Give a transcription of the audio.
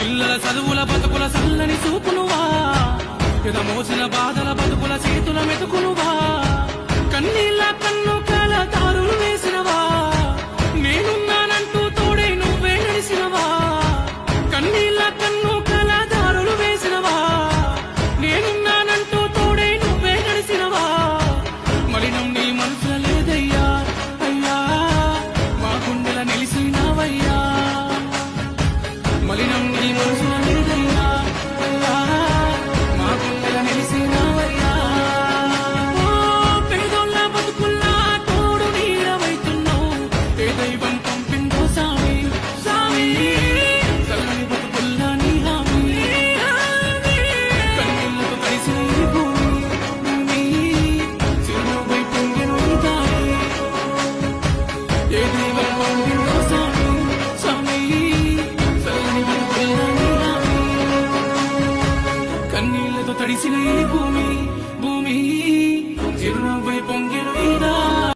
పిల్లల చదువుల బతుకుల చల్లని చూపునువా, పెద మోసిన బాధల బతుకుల చేతుల మెతుకునువా, కన్నీళ్ళ కన్ను కాల దారులు వేసినవా, నేనున్నానంటూ తోడే నువ్వే నడిసినవా, కన్నీళ్ళ కన్ను కాల దారులు వేసినవా, నేనున్నానంటూ తోడే నువ్వే నడిసినవా, మలినం నీ మనసుల లేదయ్యా అయ్యా, మా గుండెల నిలిసినవయ్యా, మలినం నీ మనసుల లేదయ్యా అయ్యా, మా గుండెల నిలిసినవయ్యా. ఓ పేదోళ్ళ బతుకుల్లా తోడు నీడవైతున్నావు, ఏ దైవం పంపిందో సామి సామి, చల్లని బతుకుల్లా నీ హామీ, కన్నీళ్లతో కలిసిన ఈ భూమి భూమి, చిరునవ్వై పొంగెను ఈ దారి, ఏ దైవం పంపిందో సామి సామి, చల్లని బతుకుల్లా నీ హామీ, కన్నీళ్లతో తడిసిన ఈ భూమి భూమి.